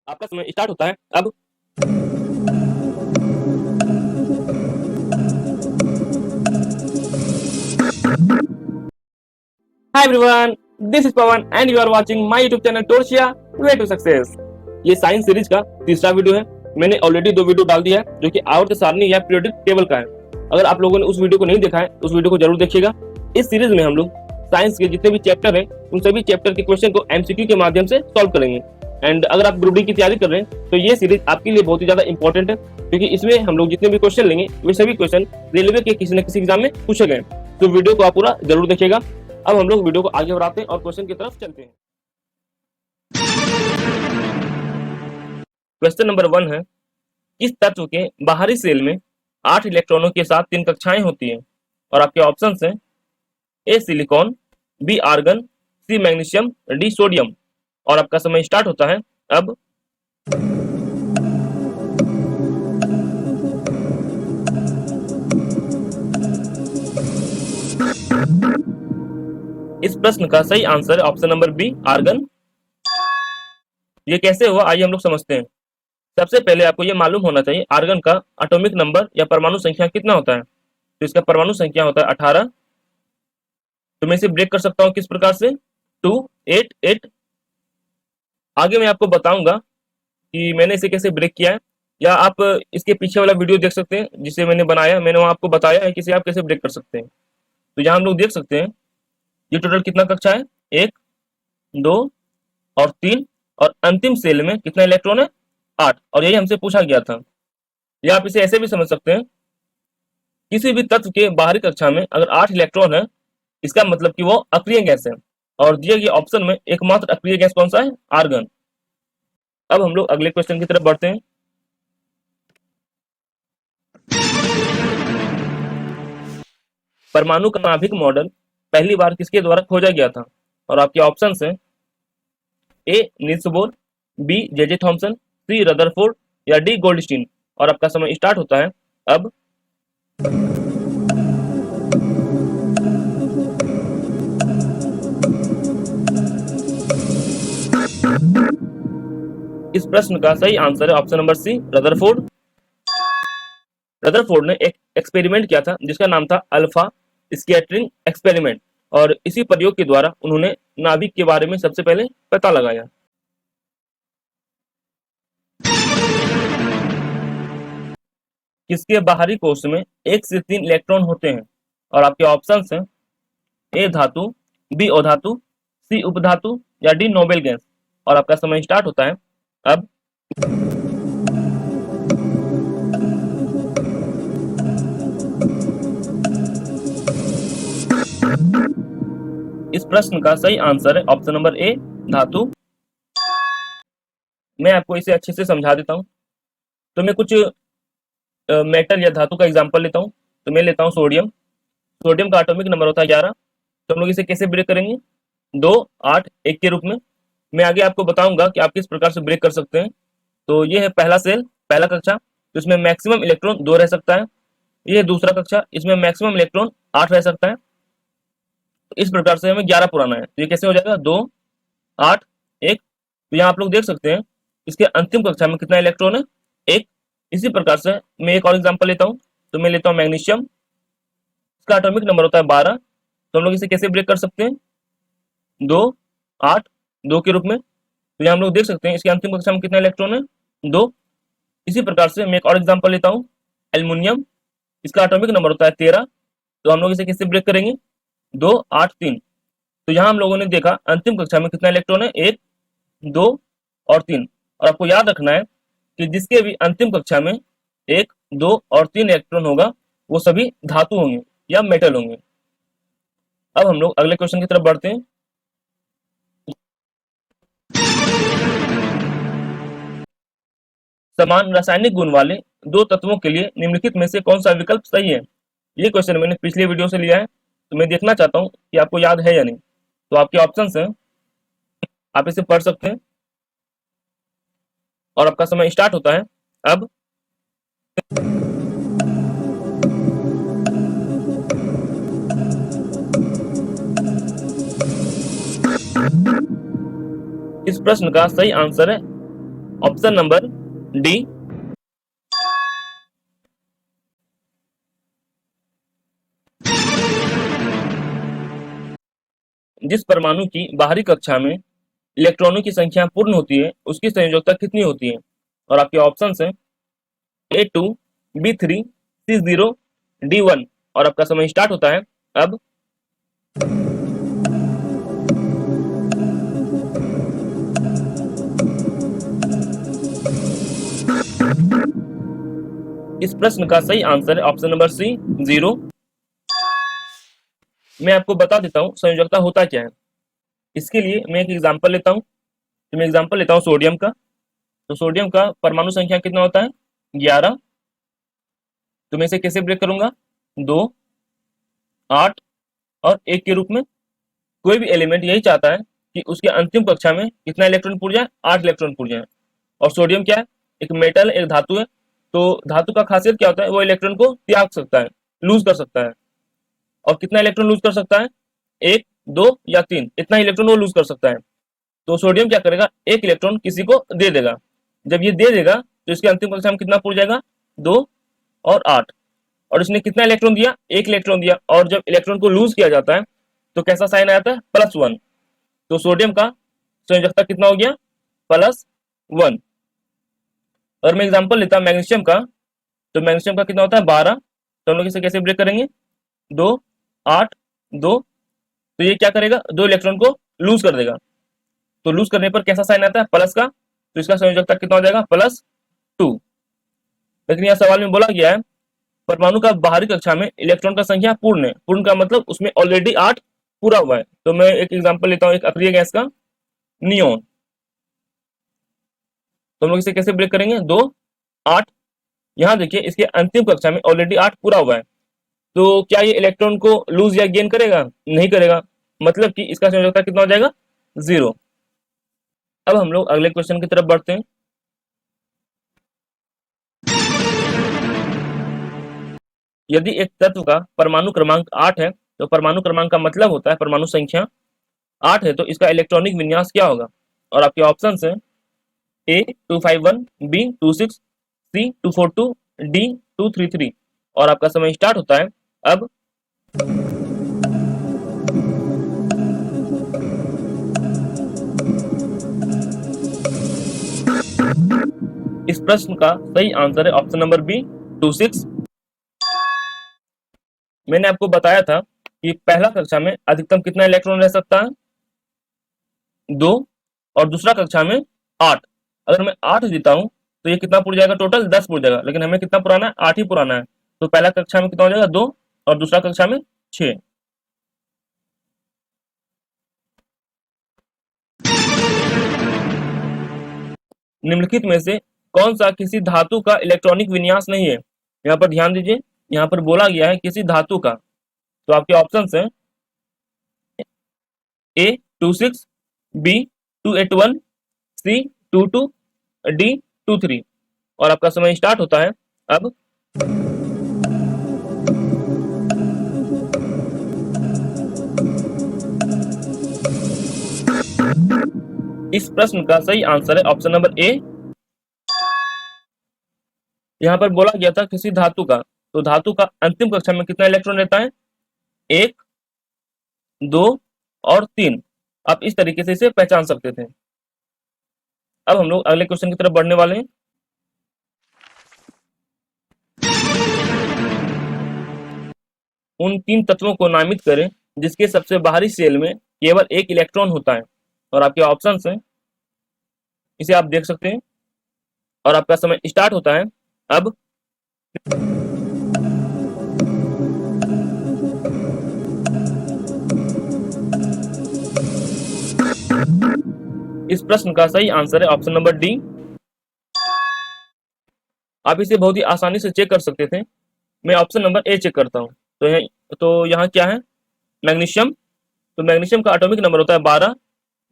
आपका समय स्टार्ट होता है अब। Hi everyone, this is Pavan and you are watching my YouTube channel टोर्शिया वे टू सक्सेस। ये साइंस सीरीज का तीसरा वीडियो है। मैंने ऑलरेडी 2 वीडियो डाल दिया है जो कि आवर्त सारणी या पीरियोडिक टेबल का है। अगर आप लोगों ने उस वीडियो को नहीं देखा है उस वीडियो को जरूर देखिएगा। इस सीरीज में हम लोग साइंस के जितने भी चैप्टर हैं उन सभी चैप्टर के क्वेश्चन को एमसीक्यू के माध्यम से सॉल्व करेंगे। एंड अगर आप ग्रुप डी की तैयारी कर रहे हैं तो ये सीरीज आपके लिए बहुत ही ज्यादा इंपॉर्टेंट है, क्योंकि इसमें हम लोग जितने भी क्वेश्चन लेंगे वे सभी क्वेश्चन रेलवे के किसी न किसी एग्जाम में पूछे गए। तो वीडियो को आप पूरा जरूर देखिएगा। अब हम लोग वीडियो को आगे बढ़ाते हैं और क्वेश्चन की तरफ चलते हैं। क्वेश्चन नंबर 1 है, किस तत्व के बाहरी सेल में 8 इलेक्ट्रॉनों के साथ 3 कक्षाएं होती हैं? और आपके ऑप्शंस हैं A silicon, B argon, C magnesium, D sodium. और आपका समय स्टार्ट होता है अब। इस प्रश्न का सही आंसर है ऑप्शन नंबर बी आर्गन। ये कैसे हुआ आइए हम लोग समझते हैं। सबसे पहले आपको ये मालूम होना चाहिए आर्गन का एटॉमिक नंबर या परमाणु संख्या कितना होता है। तो इसका परमाणु संख्या होता है 18। तो मैं इसे ब्रेक कर सकता हूँ किस प्रकार से, 2 8 8। आगे मैं आपको बताऊंगा कि मैंने इसे कैसे ब्रेक किया है, या आप इसके पीछे वाला वीडियो देख सकते हैं जिसे मैंने बनाया। मैंने वहां आपको बताया है कि इसे आप कैसे ब्रेक कर सकते हैं। तो यहाँ हम लोग देख सकते हैं ये टोटल कितना कक्षा है, 1 2 और 3, और अंतिम सेल में कितना इलेक्ट्रॉन है, 8। और यही हमसे पूछा गया था। या आप इसे ऐसे भी समझ सकते हैं, किसी भी तत्व के बाहरी कक्षा में अगर 8 इलेक्ट्रॉन है इसका मतलब कि वो अक्रिय गैस है। और दिए गए ऑप्शन में एकमात्र अक्रिय गैस कौन सा है, आर्गन। अब हम लोग अगले क्वेश्चन की तरफ बढ़ते हैं। परमाणु का नाभिक मॉडल पहली बार किसके द्वारा खोजा गया था? और आपके ऑप्शंस हैं A Niels Bohr, B J Thomson, C Rutherford, या डी गोल्डस्टीन। और आपका समय स्टार्ट होता है अब। इस प्रश्न का सही आंसर है option number C Rutherford. Rutherford ने एक एक्सपेरिमेंट किया था जिसका नाम था अल्फा स्कैटरिंग एक्सपेरिमेंट, और इसी प्रयोग के द्वारा उन्होंने नाभिक के बारे में सबसे पहले पता लगाया। किसके बाहरी कोश में 1 से 3 इलेक्ट्रॉन होते हैं? और आपके ऑप्शंस हैं ए धातु, बी अधातु, सी उपधातु, या डी नोबेल गैस। और आपका समय स्टार्ट होता है अब। इस प्रश्न का सही आंसर है ऑप्शन नंबर ए धातु। मैं आपको इसे अच्छे से समझा देता हूँ। तो मैं कुछ मेटल या धातु का एग्जांपल लेता हूँ। तो मैं लेता हूँ सोडियम। सोडियम का एटॉमिक नंबर होता है 11। तो हम लोग इसे कैसे ब्रेक करेंगे, 2 8 1 के रूप में। मैं आगे आपको बताऊंगा कि आप किस प्रकार से ब्रेक कर सकते हैं। तो ये है पहला सेल, पहला कक्षा, तो इसमें मैक्सिमम इलेक्ट्रॉन 2 रह सकता है। ये है दूसरा कक्षा, इसमें मैक्सिमम इलेक्ट्रॉन 8 रह सकता है। तो इस प्रकार से हमें 11 पुराना है। तो ये कैसे हो जाएगा, 2 8 1। तो यहाँ आप लोग देख सकते हैं इसके अंतिम कक्षा में कितना इलेक्ट्रॉन है, 1। इसी प्रकार से मैं एक और एग्जांपल लेता हूँ। तो मैं लेता हूँ मैग्नीशियम, इसका एटॉमिक नंबर होता है 12। तो हम लोग इसे कैसे ब्रेक कर सकते हैं, 2 8 2 के रूप में। तो यहाँ हम लोग देख सकते हैं इसके अंतिम कक्षा में कितना इलेक्ट्रॉन है, 2। इसी प्रकार से मैं एक और एग्जांपल लेता हूँ एल्युमिनियम, इसका एटॉमिक नंबर होता है 13। तो हम लोग इसे कैसे ब्रेक करेंगे, 2 8 3। तो यहाँ हम लोगों ने देखा अंतिम कक्षा में कितना इलेक्ट्रॉन है, 1 2 और 3। और आपको याद रखना है कि जिसके भी अंतिम कक्षा में 1 2 और 3 इलेक्ट्रॉन होगा वो सभी धातु होंगे या मेटल होंगे। अब हम लोग अगले क्वेश्चन की तरफ बढ़ते हैं। समान रासायनिक गुण वाले 2 तत्वों के लिए निम्नलिखित में से कौन सा विकल्प सही है? ये क्वेश्चन मैंने पिछले वीडियो से लिया है, तो मैं देखना चाहता हूँ कि आपको याद है या नहीं। तो आपके ऑप्शंस हैं, आप इसे पढ़ सकते हैं। और आपका समय स्टार्ट होता है अब। इस प्रश्न का सही आंसर है ऑप्शन नंबर डी। जिस परमाणु की बाहरी कक्षा में इलेक्ट्रॉनों की संख्या पूर्ण होती है उसकी संयोजकता कितनी होती है? और आपके ऑप्शन है A2, B3, C0, D1। और आपका समय स्टार्ट होता है अब। इस प्रश्न का सही आंसर है ऑप्शन नंबर सी, 0। मैं आपको बता देता हूँ संयोजकता होता क्या है। इसके लिए मैं एक एग्जांपल लेता हूँ। तो मैं एग्जांपल लेता हूँ सोडियम का। तो सोडियम का परमाणु संख्या कितना होता है? 11। तो मैं इसे कैसे ब्रेक करूंगा? 2, 8 और 1 के रूप में। कोई भी एलिमेंट यही चाहता है कि उसके अंतिम कक्षा में कितना इलेक्ट्रॉन पूर्ण जाए? 8 इलेक्ट्रॉन पूर्ण जाए। और सोडियम क्या है? एक मेटल, एक धातु है। तो धातु का खासियत क्या होता है? वो इलेक्ट्रॉन को त्याग सकता है, लूज कर सकता है। और कितना इलेक्ट्रॉन लूज कर सकता है? 1, 2 या 3, इतना इलेक्ट्रॉन वो लूज कर सकता है। तो सोडियम क्या करेगा? एक इलेक्ट्रॉन किसी को दे देगा। जब ये दे देगा तो इसके अंतिम कक्षा में कितना पूर्ण जाएगा? 2 और 8। और इसने कितना इलेक्ट्रॉन दिया? एक इलेक्ट्रॉन दिया। और जब इलेक्ट्रॉन को लूज किया जाता है तो कैसा साइन आता है? +1। तो सोडियम का संयोजकता कितना हो गया? +1। और मैं एग्जांपल लेता हूं मैग्नीशियम का। तो मैग्नीशियम का कितना होता है? 12। तो हम लोग इसे कैसे ब्रेक करेंगे? 2, 8, 2। तो ये क्या करेगा? 2 इलेक्ट्रॉन को लूज कर देगा। तो लूज करने पर कैसा साइन आता है? प्लस का। तो इसका संयोजकता कितना हो जाएगा? +2। लेकिन यह सवाल में बोला गया है परमाणु का बाहरी कक्षा में इलेक्ट्रॉन का संख्या पूर्ण है। पूर्ण का मतलब उसमें ऑलरेडी 8 पूरा हुआ है। तो मैं एक एग्जांपल लेता हूं एक अक्रिय गैस का, नियोन। तो हम लोग इसे कैसे ब्रेक करेंगे? 2, 8। यहां देखिए इसके अंतिम कक्षा में ऑलरेडी 8 पूरा हुआ है। तो क्या ये इलेक्ट्रॉन को लूज या गेन करेगा? नहीं करेगा। मतलब कि इसका संयोजकता कितना हो जाएगा? 0। अब हम लोग अगले क्वेश्चन की तरफ बढ़ते हैं। यदि एक तत्व का परमाणु क्रमांक 8 है तो परमाणु क्रमांक का मतलब होता है परमाणु संख्या 8 है तो इसका इलेक्ट्रॉनिक विन्यास क्या होगा? और आपके ऑप्शन है A251, B26, C242, D233। और आपका समय स्टार्ट होता है अब। इस प्रश्न का सही आंसर है ऑप्शन नंबर बी, 26। मैंने आपको बताया था कि पहला कक्षा में अधिकतम कितना इलेक्ट्रॉन रह सकता है? 2। और दूसरा कक्षा में 8। अगर मैं 8 देता हूं तो ये कितना पुर जाएगा? टोटल 10 पुर जाएगा। लेकिन हमें कितना पुराना है? 8 ही पुराना है। तो पहला कक्षा में कितना हो जाएगा? 2 और दूसरा कक्षा में 6। निम्नलिखित में से कौन सा किसी धातु का इलेक्ट्रॉनिक विन्यास नहीं है? यहाँ पर ध्यान दीजिए, यहाँ पर बोला गया है किसी धातु का। तो आपके ऑप्शन है A26, B281, C22, D23। और आपका समय स्टार्ट होता है अब। इस प्रश्न का सही आंसर है ऑप्शन नंबर ए। यहाँ पर बोला गया था किसी धातु का। तो धातु का अंतिम कक्षा में कितना इलेक्ट्रॉन रहता है? 1, 2 और 3। आप इस तरीके से इसे पहचान सकते थे। अब हम लोग अगले क्वेश्चन की तरफ बढ़ने वाले हैं। उन 3 तत्वों को नामित करें जिसके सबसे बाहरी शेल में केवल 1 इलेक्ट्रॉन होता है। और आपके ऑप्शन हैं, इसे आप देख सकते हैं। और आपका समय स्टार्ट होता है अब। इस प्रश्न का सही आंसर है ऑप्शन नंबर डी। आप इसे बहुत ही आसानी से चेक कर सकते थे। मैं ऑप्शन नंबर ए चेक करता हूँ। तो यहाँ क्या है? मैग्नीशियम। तो मैग्नीशियम का एटॉमिक नंबर होता है 12।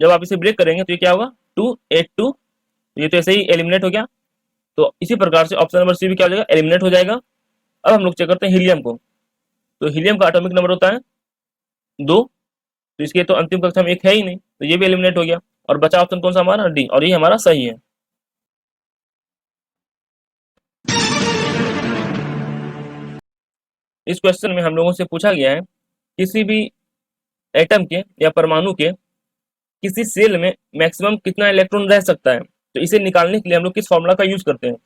जब आप इसे ब्रेक करेंगे तो ये क्या होगा? 282। ये तो ऐसे ही एलिमिनेट हो गया। तो इसी प्रकार से ऑप्शन नंबर सी भी क्या हो जाएगा? एलिमिनेट हो जाएगा। अब हम लोग चेक करते हैं हीलियम को। तो हीलियम का एटॉमिक नंबर होता है 2। तो इसके तो अंतिम कक्षा में एक है ही नहीं, तो ये भी एलिमिनेट हो गया। और बचा ऑप्शन कौन सा हमारा? डी। और ये हमारा सही है। इस क्वेश्चन में हम लोगों से पूछा गया है किसी भी एटम के या परमाणु के किसी सेल में मैक्सिमम कितना इलेक्ट्रॉन रह सकता है। तो इसे निकालने के लिए हम लोग किस फॉर्मूला का यूज करते हैं।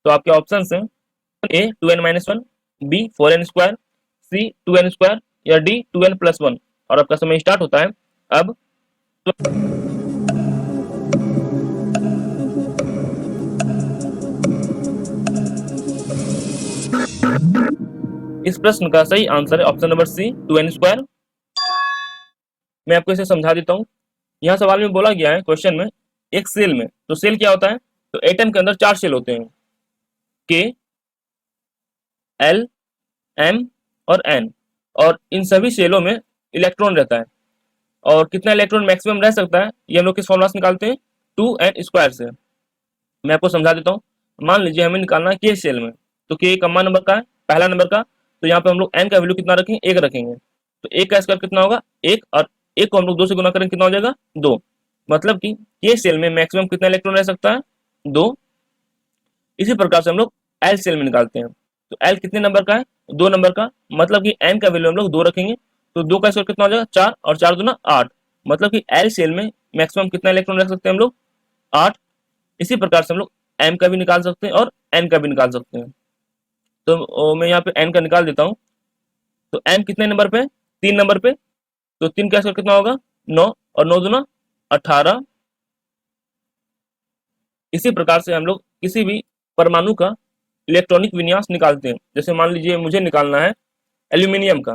तो आपके ऑप्शन हैं ए 2n-1, बी 4n² सी 2n² या डी 2n+1। और आपका समय स्टार्ट होता है अब। इस प्रश्न का सही आंसर है ऑप्शन नंबर सी 2n²। मैं आपको इसे समझा देता हूँ। यहाँ सवाल में बोला गया है क्वेश्चन में एक सेल में, तो सेल क्या होता है, तो एटम के अंदर 4 सेल होते हैं, के, एल, एम और एन। और इन सभी सेलों में इलेक्ट्रॉन रहता है। और कितना इलेक्ट्रॉन मैक्सिमम रह सकता है ये हम लोग किस फॉर्मूला से निकालते हैं, 2n² से। मैं आपको समझा देता हूँ। मान लीजिए हमें निकालना है के सेल में, तो के कम्मा नंबर का है, पहला नंबर का, तो यहाँ पे हम लोग एन का वैल्यू कितना रखेंगे, 1 रखेंगे। तो 1 का स्क्वायर कितना होगा 1, और 1 को हम लोग 2 से गुना करेंगे कितना हो जाएगा 2। मतलब कि के सेल में मैक्सिमम कितना इलेक्ट्रॉन रह सकता है 2। इसी प्रकार से हम लोग एल सेल में निकालते हैं। तो एल कितने नंबर का है 2 नंबर का, मतलब कि एन का वैल्यू हम लोग 2 रखेंगे। तो 2 का स्क्वायर कितना हो जाएगा 4, और 4 दूना 8। मतलब कि एल सेल में मैक्सिमम कितना इलेक्ट्रॉन रख सकते हैं हम लोग 8। इसी प्रकार से हम लोग एम का भी निकाल सकते हैं और एन का भी निकाल सकते हैं। तो मैं यहाँ पे एन का निकाल देता हूँ। तो एन कितने नंबर पे, 3 नंबर पे। तो 3 का स्क्वायर कितना होगा 9, और 9 दूना 18। इसी प्रकार से हम लोग किसी भी परमाणु का इलेक्ट्रॉनिक विन्यास निकालते हैं। जैसे मान लीजिए मुझे निकालना है एल्यूमिनियम का,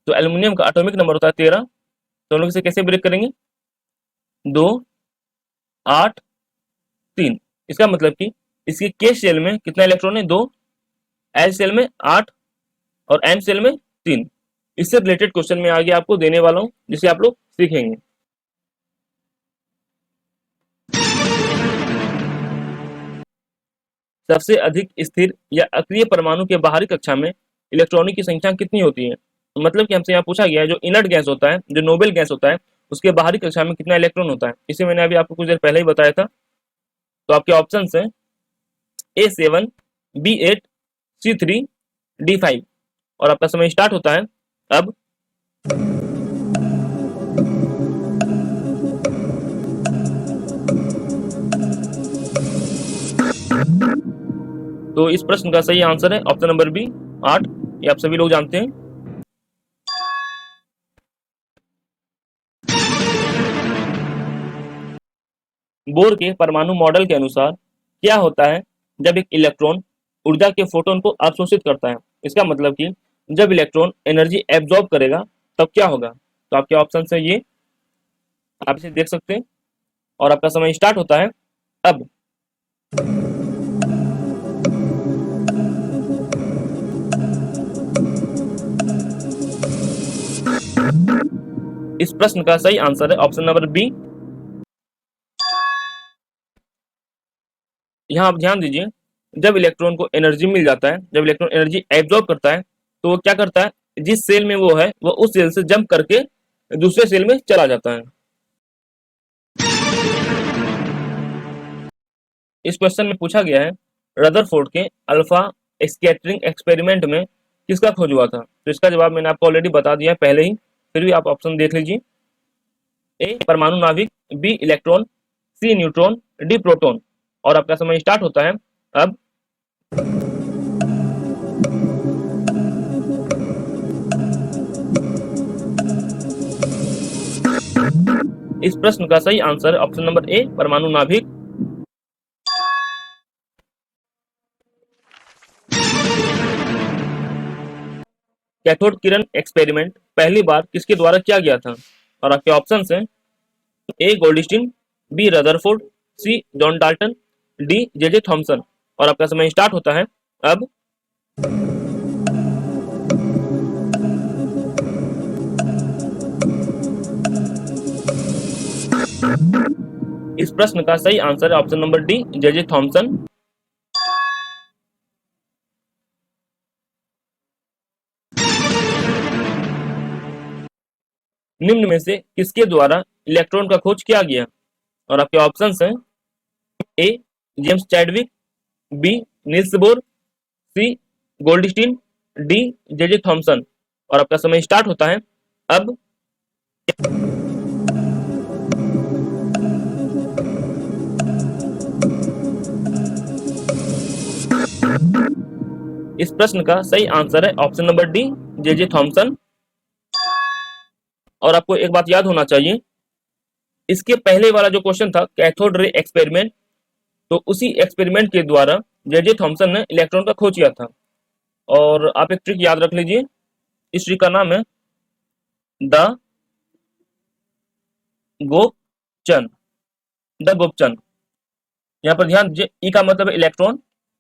तो एल्यूमिनियम का एटॉमिक नंबर होता है 13। तो हम लोग इसे कैसे ब्रेक करेंगे, 2, 8, 3। इसका मतलब कि इसके के सेल में कितना इलेक्ट्रॉन है 2, एल सेल में 8 और एम सेल में 3। इससे रिलेटेड क्वेश्चन में आगे आपको देने वाला हूं, जिसे आप लोग सीखेंगे। सबसे अधिक स्थिर या अक्रिय परमाणु के बाहरी कक्षा में इलेक्ट्रॉनों की संख्या कितनी होती है। मतलब कि हमसे यहाँ पूछा गया है जो इनर्ट गैस होता है, जो नोबेल गैस होता है, उसके बाहरी कक्षा में कितना इलेक्ट्रॉन होता है। इसे मैंने अभी आपको कुछ देर पहले ही बताया था। तो आपके ऑप्शन है A7, B8, C3, D5। और आपका समय स्टार्ट होता है अब। तो इस प्रश्न का सही आंसर है ऑप्शन नंबर बी 8। ये आप सभी लोग जानते हैं। बोर के परमाणु मॉडल के अनुसार क्या होता है जब एक इलेक्ट्रॉन ऊर्जा के फोटोन को अवशोषित करता है। इसका मतलब कि जब इलेक्ट्रॉन एनर्जी एब्जॉर्ब करेगा तब क्या होगा। तो आपके ऑप्शन है ये, आप इसे देख सकते हैं। और आपका समय स्टार्ट होता है अब। इस प्रश्न का सही आंसर है ऑप्शन नंबर बी। यहाँ आप ध्यान दीजिए, जब इलेक्ट्रॉन को एनर्जी मिल जाता है, जब इलेक्ट्रॉन एनर्जी एब्जॉर्ब करता है, तो वो क्या करता है, जिस सेल में वो है वो उस सेल से जंप करके दूसरे सेल में चला जाता है। इस क्वेश्चन में पूछा गया है रदरफोर्ड के अल्फा स्कैटरिंग एक्सपेरिमेंट में किसका खोज हुआ था। तो इसका जवाब मैंने आपको ऑलरेडी बता दिया है पहले ही, फिर भी आप ऑप्शन देख लीजिए। ए परमाणु नाभिक, बी इलेक्ट्रॉन, सी न्यूट्रॉन, डी प्रोटॉन। और आपका समय स्टार्ट होता है अब। इस प्रश्न का सही आंसर ऑप्शन नंबर ए परमाणु नाभिक। कैथोड किरण एक्सपेरिमेंट पहली बार किसके द्वारा किया गया था। और आपके ऑप्शन हैं A Goldstein, B Rutherford, C John Dalton, D J Thomson. और आपका समय स्टार्ट होता है अब। इस प्रश्न का सही आंसर है option number D J Thompson. निम्न में से किसके द्वारा इलेक्ट्रॉन का खोज किया गया। और आपके ऑप्शंस हैं A James Chadwick, B Niels Bohr, C Goldstein, D J J Thomson. और आपका समय स्टार्ट होता है अब। इस प्रश्न का सही आंसर है option number D, J J Thomson. और आपको एक बात याद होना चाहिए, इसके पहले वाला जो क्वेश्चन था कैथोड रे एक्सपेरिमेंट, तो उसी एक्सपेरिमेंट के द्वारा जे जे थॉमसन ने इलेक्ट्रॉन का खोज किया था। और आप एक ट्रिक याद रख लीजिए, इस ट्रिक का नाम है द गोपचन, द गोपचन। यहाँ पर ध्यान दीजिए, ई का मतलब है इलेक्ट्रॉन,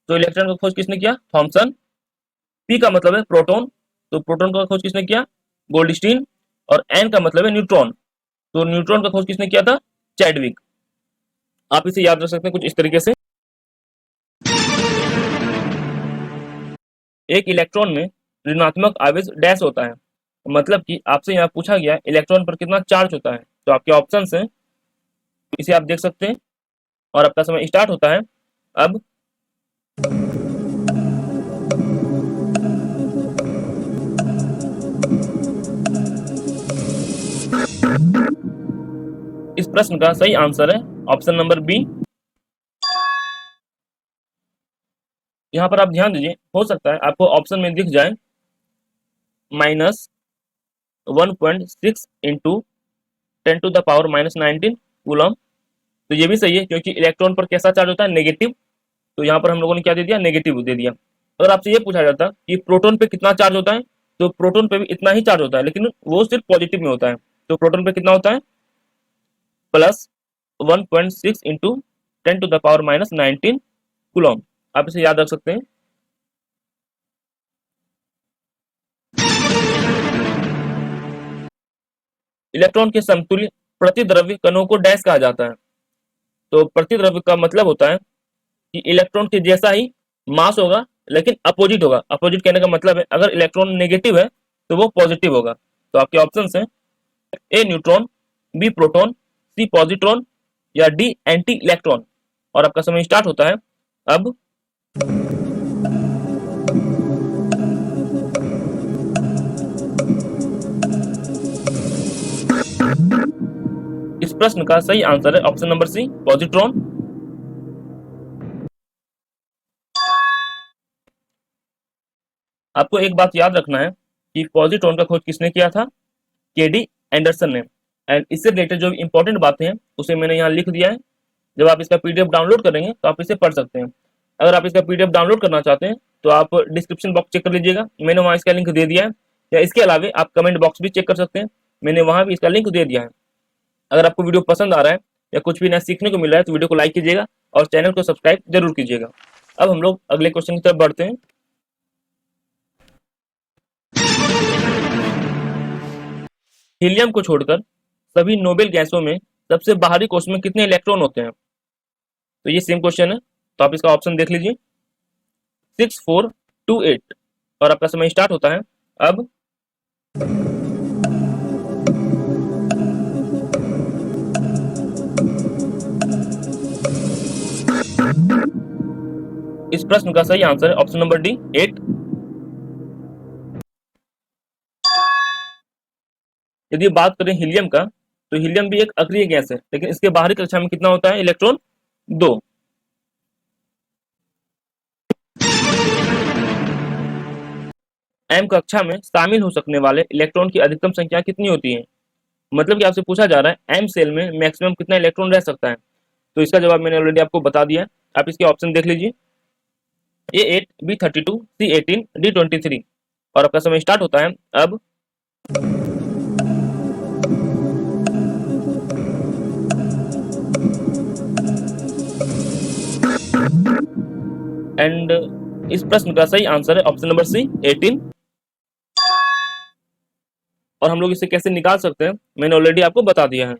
तो इलेक्ट्रॉन का खोज किसने किया? थॉमसन। पी का मतलब है प्रोटॉन, तो प्रोटॉन का खोज किसने किया? गोल्डस्टीन। और एन का मतलब है न्यूट्रॉन, तो न्यूट्रॉन का खोज किसने किया था? चैडविक। आप इसे याद रख सकते हैं कुछ इस तरीके से। एक इलेक्ट्रॉन में ऋणात्मक आवेश डैश होता है, मतलब कि आपसे यहाँ पूछा गया इलेक्ट्रॉन पर कितना चार्ज होता है, तो आपके ऑप्शंस हैं, इसे आप देख सकते हैं। और आपका समय स्टार्ट होता है अब। इस प्रश्न का सही आंसर है ऑप्शन नंबर बी। यहाँ पर आप ध्यान दीजिए, हो सकता है आपको ऑप्शन में दिख जाए -1.6 इंटू 10⁻⁻19 कूलम, तो ये भी सही है क्योंकि इलेक्ट्रॉन पर कैसा चार्ज होता है? नेगेटिव। तो यहाँ पर हम लोगों ने क्या दे दिया? नेगेटिव दे दिया। अगर आपसे ये पूछा जाता कि प्रोटॉन पे कितना चार्ज होता है, तो प्रोटॉन पे भी इतना ही चार्ज होता है, लेकिन वो सिर्फ पॉजिटिव में होता है। तो प्रोटॉन पे कितना होता है? +1.6 इंटू 10⁻⁻19 कूलम। आप इसे याद रख सकते हैं। इलेक्ट्रॉन के समतुल्य प्रतिद्रव्य कणों को डैश कहा जाता है। तो प्रतिद्रव्य का मतलब होता है कि इलेक्ट्रॉन के जैसा ही मास होगा लेकिन अपोजिट होगा। अपोजिट कहने का मतलब है अगर इलेक्ट्रॉन नेगेटिव है तो वो पॉजिटिव होगा। तो आपके ऑप्शंस हैं ए न्यूट्रॉन, बी प्रोटॉन, सी पॉजिट्रॉन या डी एंटी इलेक्ट्रॉन। और आपका समय स्टार्ट होता है अब। इस प्रश्न का सही आंसर है ऑप्शन नंबर सी, पॉजिट्रॉन। आपको एक बात याद रखना है कि पॉजिट्रॉन का खोज किसने किया था? केडी एंडरसन ने। एंड इससे रिलेटेड जो इंपॉर्टेंट बातें हैं उसे मैंने यहाँ लिख दिया है। जब आप इसका पीडीएफ डाउनलोड करेंगे तो आप इसे पढ़ सकते हैं। अगर आप इसका पीडीएफ डाउनलोड करना चाहते हैं तो आप डिस्क्रिप्शन बॉक्स चेक कर लीजिएगा, मैंने वहाँ इसका लिंक दे दिया है। या इसके अलावा आप कमेंट बॉक्स भी चेक कर सकते हैं, मैंने वहाँ भी इसका लिंक दे दिया है। अगर आपको वीडियो पसंद आ रहा है या कुछ भी नया सीखने को मिल रहा है तो वीडियो को लाइक कीजिएगा और चैनल को सब्सक्राइब जरूर कीजिएगा। अब हम लोग अगले क्वेश्चन की तरफ बढ़ते हैं। हीलियम को छोड़कर सभी नोबेल गैसों में सबसे बाहरी कोष में कितने इलेक्ट्रॉन होते हैं? तो ये सेम क्वेश्चन है, तो आप इसका ऑप्शन देख लीजिए 6, 4, 2, 8। और आपका समय स्टार्ट होता है अब। इस प्रश्न का सही आंसर है ऑप्शन नंबर डी, 8। यदि बात करें हीलियम का, तो हीलियम भी एक अक्रिय गैस है, लेकिन इसके बाहरी कक्षा में कितना होता है इलेक्ट्रॉन? 2। एम कक्षा में शामिल हो सकने वाले इलेक्ट्रॉन की अधिकतम संख्या कितनी होती है? मतलब कि आपसे पूछा जा रहा है एम सेल में मैक्सिमम कितना इलेक्ट्रॉन रह सकता है। तो इसका जवाब मैंने ऑलरेडी आपको बता दिया है, आप इसके ऑप्शन देख लीजिए A8, B32, C18, D23। और आपका समय स्टार्ट होता है अब। एंड इस प्रश्न का सही आंसर है ऑप्शन नंबर सी, 18। और हम लोग इसे कैसे निकाल सकते हैं मैंने ऑलरेडी आपको बता दिया है।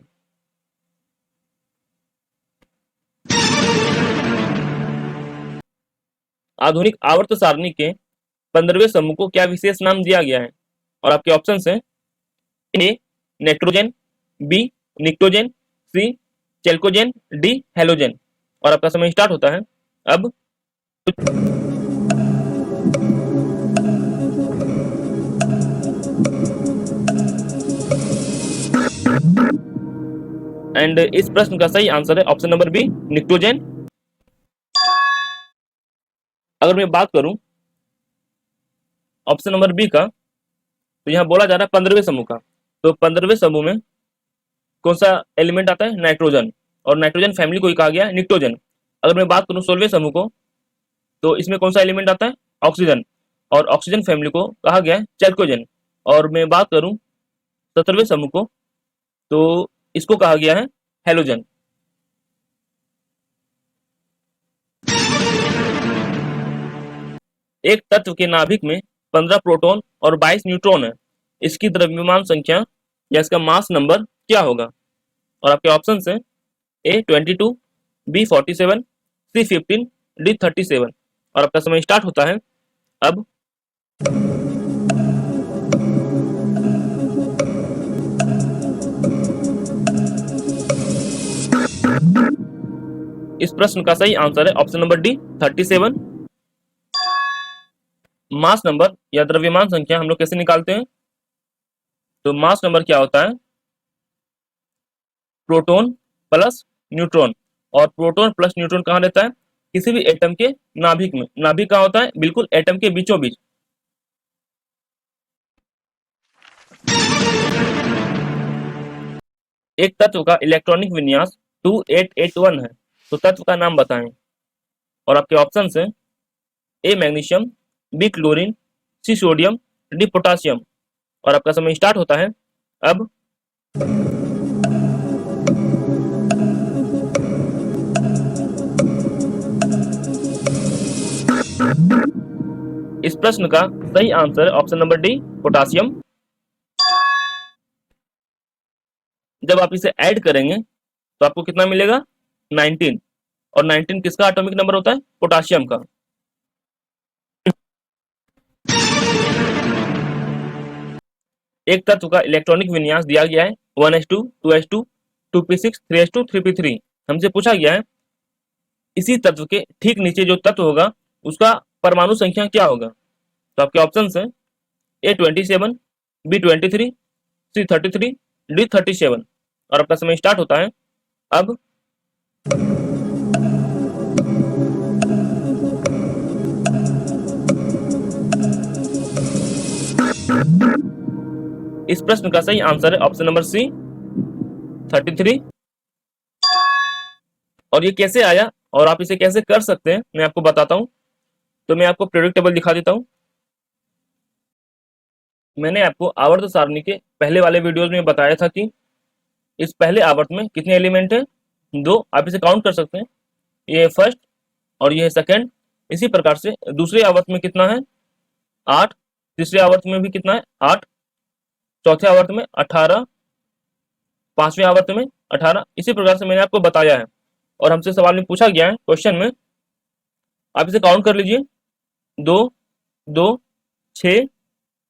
आधुनिक आवर्त सारणी के 15वें समूह को क्या विशेष नाम दिया गया है? और आपके ऑप्शन हैं A nitrogen, B निक्टोजन, C चेल्कोजेन, D halogen. और आपका समय स्टार्ट होता है अब। एंड इस प्रश्न का सही आंसर है ऑप्शन नंबर बी, निक्टोजेन। अगर मैं बात करूं ऑप्शन नंबर बी का, तो यहाँ बोला जा रहा है 15वें समूह का। तो 15वें समूह में कौन सा एलिमेंट आता है? नाइट्रोजन। और नाइट्रोजन फैमिली को ही कहा गया है निक्टोजन। अगर मैं बात करूं 16वें समूह को, तो इसमें कौन सा एलिमेंट आता है? ऑक्सीजन। और ऑक्सीजन फैमिली को कहा गया है चैल्कोजन। और मैं बात करूं 17वें समूह को, तो इसको कहा गया है हेलोजन। एक तत्व के नाभिक में 15 प्रोटॉन और 22 न्यूट्रॉन है। इसकी द्रव्यमान संख्या या इसका मास नंबर क्या होगा? और आपके ऑप्शन है ए 22, बी 47, सी 15, डी 37। और आपका समय स्टार्ट होता है अब। इस प्रश्न का सही आंसर है option number D 37। Mass number या द्रव्यमान संख्या हम लोग कैसे निकालते हैं? तो मास नंबर क्या होता है? Proton plus neutron. और प्रोटॉन प्लस न्यूट्रॉन कहाँ रहता है? किसी भी एटम के नाभिक में। नाभिक कहाँ होता है? बिल्कुल एटम के बीचों बीच। एक तत्व का इलेक्ट्रॉनिक विन्यास 2881 है, तो तत्व का नाम बताएं। और आपके ऑप्शन है A magnesium, B chlorine, C sodium, D potassium. और आपका समय स्टार्ट होता है अब। इस प्रश्न का सही answer option number D potassium. जब आप इसे ऐड करेंगे तो आपको कितना मिलेगा? 19। और 19 किसका एटॉमिक नंबर होता है? पोटासियम का। एक तत्व का इलेक्ट्रॉनिक विन्यास दिया गया है 1s2, 2s2, 2p6, 3s2, 3p3। हमसे पूछा गया है इसी तत्व के ठीक नीचे जो तत्व होगा उसका परमाणु संख्या क्या होगा? तो आपके ऑप्शन है ए 27, बी 23, सी 33, डी 37। और आपका समय स्टार्ट होता है अब। इस प्रश्न का सही आंसर है ऑप्शन नंबर सी 33। और ये कैसे आया और आप इसे कैसे कर सकते हैं मैं आपको बताता हूं। तो मैं आपको पीरियोडिक टेबल दिखा देता हूं। मैंने आपको आवर्त सारणी के पहले वाले वीडियोज में बताया था कि इस पहले आवर्त में कितने एलिमेंट हैं? 2। आप इसे काउंट कर सकते हैं। ये है फर्स्ट और ये है सेकंड। इसी प्रकार से दूसरे आवर्त में कितना है? 8। तीसरे आवर्त में भी कितना है? 8। चौथे आवर्त में 18। पांचवें आवर्त में 18। इसी प्रकार से मैंने आपको बताया है। और हमसे सवाल में पूछा गया है क्वेश्चन में, आप इसे काउंट कर लीजिए। 2, 2, 6,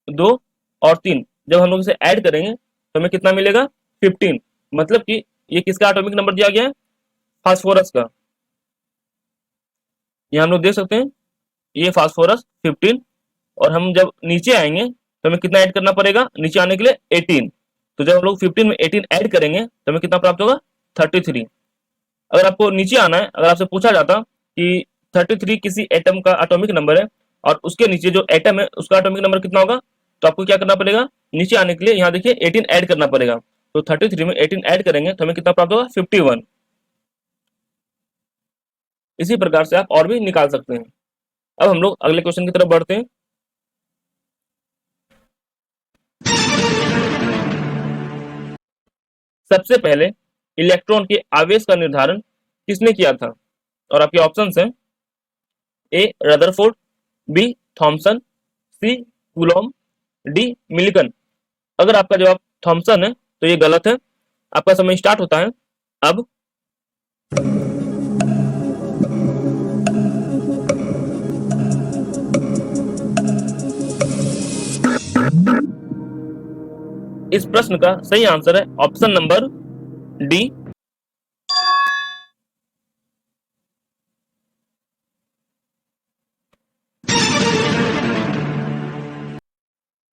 2 और 3। जब हम लोग इसे ऐड करेंगे तो हमें कितना मिलेगा? 15। मतलब कि ये किसका एटॉमिक नंबर दिया गया है? फास्फोरस का। ये हम लोग देख सकते हैं, ये फास्फोरस 15। और हम जब नीचे आएंगे तो हमें कितना ऐड करना पड़ेगा नीचे आने के लिए? 18। तो जब हम लोग 15 में 18 ऐड करेंगे तो हमें कितना प्राप्त होगा? 33। अगर आपको नीचे आना है, अगर आपसे पूछा जाता कि 33 किसी एटम का एटॉमिक नंबर है और उसके नीचे जो एटम है उसका एटॉमिक नंबर कितना होगा, तो आपको क्या करना पड़ेगा? नीचे आने के लिए यहाँ देखिए 18 ऐड करना पड़ेगा। तो 33 में 18 ऐड करेंगे तो हमें कितना प्राप्त होगा? 51। इसी प्रकार से आप और भी निकाल सकते हैं। अब हम लोग अगले क्वेश्चन की तरफ बढ़ते हैं। सबसे पहले इलेक्ट्रॉन के आवेश का निर्धारण किसने किया था? और आपके ऑप्शंस हैं A Rutherford, B Thompson, C Coulomb, D Milton. अगर आपका जवाब थॉमसन है तो ये गलत है। आपका समय स्टार्ट होता है अब। इस प्रश्न का सही आंसर है ऑप्शन नंबर डी।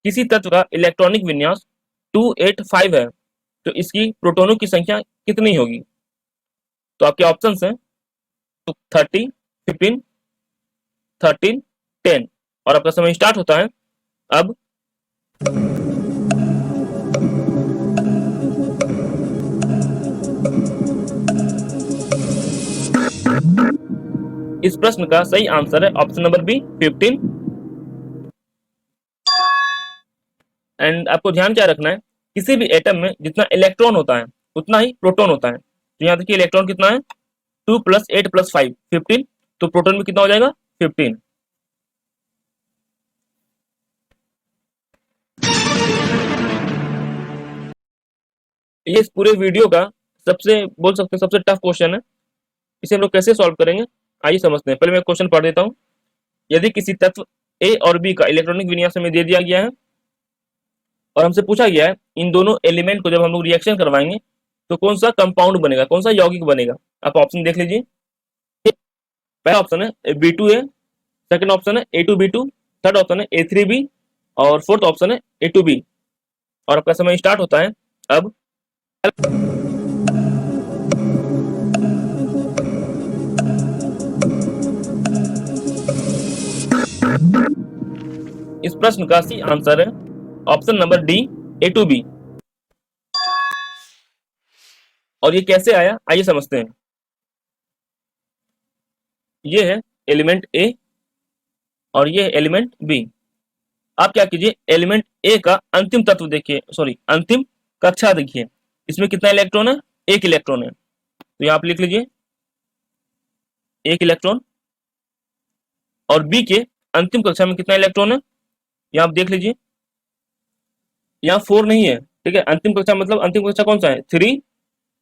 किसी तत्व का इलेक्ट्रॉनिक विन्यास 285 है, तो इसकी प्रोटॉनों की संख्या कितनी होगी? तो आपके ऑप्शंस हैं 30, 15, 13, 10 और आपका समय स्टार्ट होता है अब। इस प्रश्न का सही आंसर है ऑप्शन नंबर बी 15। एंड आपको ध्यान क्या रखना है, किसी भी एटम में जितना इलेक्ट्रॉन होता है उतना ही प्रोटॉन होता है। तो यहाँ देखिए इलेक्ट्रॉन कितना है 2 + 8 + 5 15, तो प्रोटॉन में कितना हो जाएगा 15। ये इस पूरे वीडियो का सबसे बोल सकते हैं सबसे टफ क्वेश्चन है। इसे हम लोग कैसे सॉल्व करेंगे आइए समझते हैं। पहले मैं क्वेश्चन पढ़ देता हूँ। यदि किसी तत्व ए और बी का इलेक्ट्रॉनिक विन्यास हमें दे दिया गया है और हमसे पूछा गया है इन दोनों एलिमेंट को जब हम लोग रिएक्शन करवाएंगे तो कौन सा कंपाउंड बनेगा, कौन सा यौगिक बनेगा। आप ऑप्शन देख लीजिए। पहला ऑप्शन है B2A, सेकंड ऑप्शन है A2B2, थर्ड ऑप्शन है A3B और फोर्थ ऑप्शन है A2B और आपका समय स्टार्ट होता है अब। इस प्रश्न का सही आंसर है ऑप्शन नंबर डी A2B। और ये कैसे आया आइए समझते हैं। ये है एलिमेंट ए और ये है एलिमेंट बी। आप क्या कीजिए एलिमेंट ए का अंतिम तत्व देखिए, सॉरी अंतिम कक्षा देखिए, इसमें कितना इलेक्ट्रॉन है, एक इलेक्ट्रॉन है। तो यहाँ आप लिख लीजिए एक इलेक्ट्रॉन। और बी के अंतिम कक्षा में कितना इलेक्ट्रॉन है, यहाँ आप देख लीजिए यहाँ 4 नहीं है, ठीक है। अंतिम कक्षा मतलब अंतिम कक्षा कौन सा है 3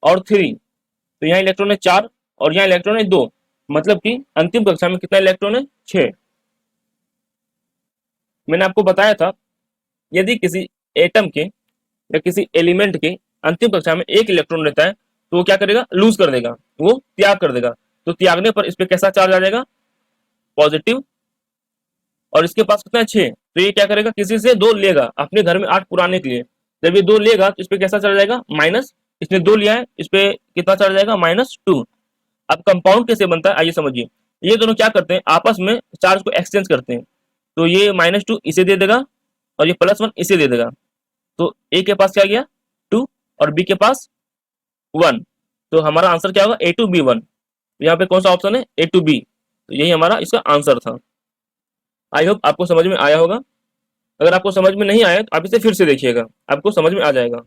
और 3, तो यहाँ इलेक्ट्रॉन है 4 और यहाँ इलेक्ट्रॉन है 2, मतलब कि अंतिम कक्षा में कितना इलेक्ट्रॉन है 6। मैंने आपको बताया था यदि किसी एटम के या किसी एलिमेंट के अंतिम कक्षा में एक इलेक्ट्रॉन रहता है तो वो क्या करेगा, लूज कर देगा, वो त्याग कर देगा। तो त्यागने पर इस पे कैसा चार्ज आ जाएगा, पॉजिटिव। और इसके पास कितना है 6, तो ये क्या करेगा किसी से 2 लेगा अपने घर में 8 पुराने के लिए। जब ये 2 लेगा तो इस पे कैसा चला जाएगा माइनस, इसने 2 लिया है इस पे कितना चला जाएगा -2। अब कंपाउंड कैसे बनता है आइए समझिए। ये दोनों क्या करते हैं आपस में चार्ज को एक्सचेंज करते हैं। तो ये -2 इसे दे देगा और ये +1 इसे दे देगा। तो ए के पास क्या गया 2 और बी के पास 1, तो हमारा आंसर क्या होगा A2B1। यहाँ पे कौन सा ऑप्शन है A2B, तो यही हमारा इसका आंसर था। आई होप आपको समझ में आया होगा। अगर आपको समझ में नहीं आया तो आप इसे फिर से देखिएगा, आपको समझ में आ जाएगा।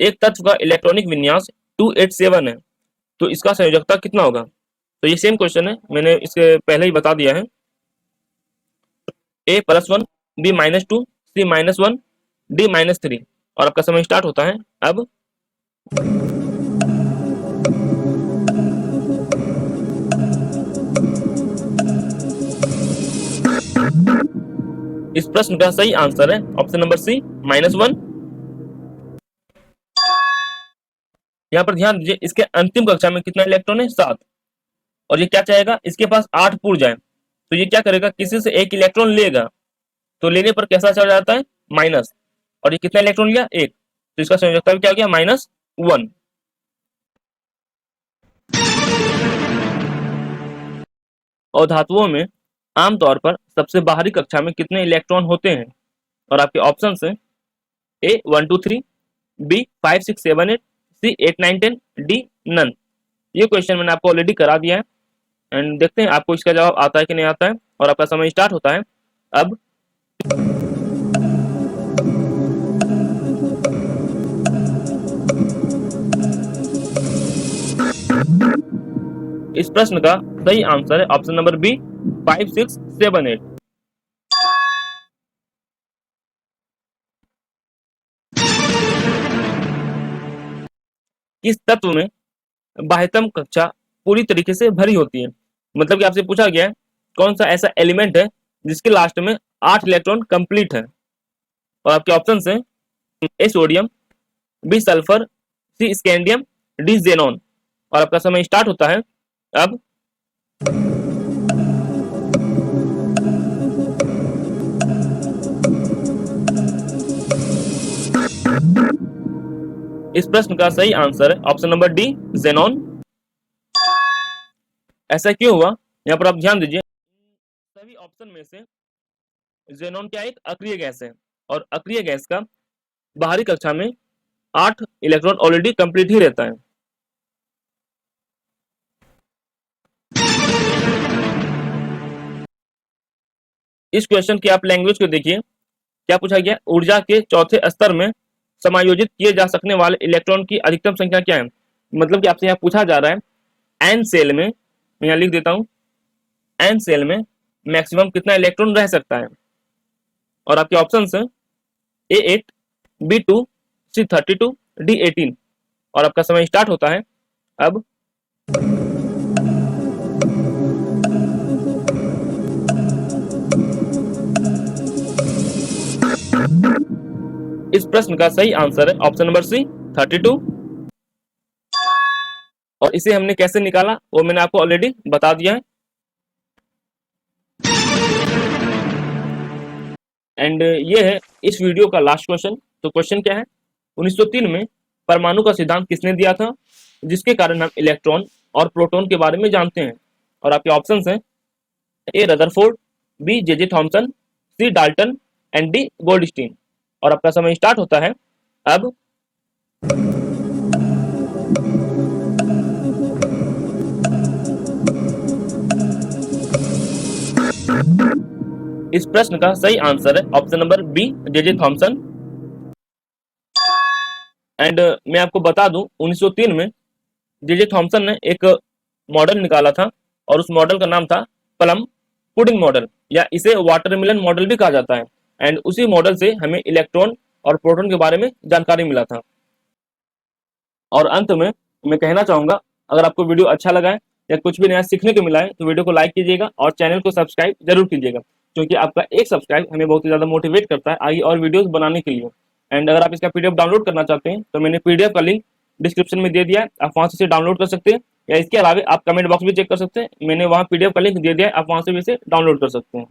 एक तत्व का इलेक्ट्रॉनिक विन्यास 287 है, तो इसका संयोजकता कितना होगा। तो ये सेम क्वेश्चन है, मैंने इसके पहले ही बता दिया है। A +1, B -2, C -1, D -3 और आपका समय स्टार्ट होता है अब। इस प्रश्न का सही आंसर है ऑप्शन नंबर सी -1। यहाँ पर ध्यान दीजिए इसके अंतिम कक्षा में कितना इलेक्ट्रॉन है 7 और ये क्या चाहेगा इसके पास 8 पूर्व जाए। तो ये क्या करेगा किसी से एक इलेक्ट्रॉन लेगा, तो लेने पर कैसा चला जाता है माइनस, और ये कितना इलेक्ट्रॉन लिया 1, तो इसका संयोजकता भी क्या हो गया -1। और धातुओं में आमतौर पर सबसे बाहरी कक्षा में कितने इलेक्ट्रॉन होते हैं, और आपके ऑप्शन है A 1 2 3, B 5 6 7 8, C 8 9 10, D none. ये क्वेश्चन मैंने आपको ऑलरेडी करा दिया है एंड देखते हैं आपको इसका जवाब आता है कि नहीं आता है। और आपका समय स्टार्ट होता है अब। इस प्रश्न का सही आंसर है ऑप्शन नंबर बी 5 6 7 8। किस तत्व में बाह्यतम कक्षा पूरी तरीके से भरी होती है, मतलब कि आपसे पूछा गया है कौन सा ऐसा एलिमेंट है जिसके लास्ट में 8 इलेक्ट्रॉन कंप्लीट है। और आपके ऑप्शन है A sodium, B sulphur, C scandium, D xenon और आपका समय स्टार्ट होता है अब। इस प्रश्न का सही आंसर है ऑप्शन नंबर डी, जेनॉन। ऐसा क्यों हुआ, यहाँ पर आप ध्यान दीजिए, सभी ऑप्शन में से जेनॉन क्या एक अक्रिय गैस है, और अक्रिय गैस का बाहरी कक्षा में 8 इलेक्ट्रॉन ऑलरेडी कंप्लीट ही रहता है। इस क्वेश्चन की आप लैंग्वेज को देखिए, क्या पूछा गया, ऊर्जा के चौथे स्तर में समायोजित किए जा सकने वाले इलेक्ट्रॉन की अधिकतम संख्या क्या है। मतलब कि आपसे यहाँ पूछा जा रहा है एन सेल में, मैं यहाँ लिख देता हूँ, एन सेल में मैक्सिमम कितना इलेक्ट्रॉन रह सकता है, और आपके ऑप्शन है A8, B2, C32, D18, और आपका समय स्टार्ट होता है अब। इस प्रश्न का सही आंसर है ऑप्शन नंबर सी, 32। और इसे हमने कैसे निकाला वो मैंने आपको ऑलरेडी बता दिया है। एंड ये है इस वीडियो का लास्ट क्वेश्चन। तो क्वेश्चन क्या है, 1903 में परमाणु का सिद्धांत किसने दिया था, जिसके कारण हम इलेक्ट्रॉन और प्रोटॉन के बारे में जानते हैं। और आपके ऑप्शंस हैं A Rutherford, B J Thomson, C Dalton and D Goldstein. और आपका समय स्टार्ट होता है अब। इस प्रश्न का सही आंसर है option number B, J Thomson. And मैं आपको बता दूं 1903 में जे थॉमसन ने एक मॉडल निकाला था, और उस मॉडल का नाम था प्लम पुडिंग मॉडल, या इसे वाटरमेलन मॉडल भी कहा जाता है। एंड उसी मॉडल से हमें इलेक्ट्रॉन और प्रोटॉन के बारे में जानकारी मिला था। और अंत में मैं कहना चाहूंगा, अगर आपको वीडियो अच्छा लगा है या कुछ भी नया सीखने को मिला है तो वीडियो को लाइक कीजिएगा और चैनल को सब्सक्राइब जरूर कीजिएगा, क्योंकि आपका एक सब्सक्राइब हमें बहुत ही ज़्यादा मोटिवेट करता है आगे और वीडियोस बनाने के लिए। एंड अगर आप इसका पीडीएफ डाउनलोड करना चाहते हैं तो मैंने पीडीएफ का लिंक डिस्क्रिप्शन में दे दिया है, आप वहाँ से इसे डाउनलोड कर सकते हैं, या इसके अलावा आप कमेंट बॉक्स भी चेक कर सकते हैं, मैंने वहाँ पीडीएफ का लिंक दे दिया है, आप वहाँ से भी इसे डाउनलोड कर सकते हैं।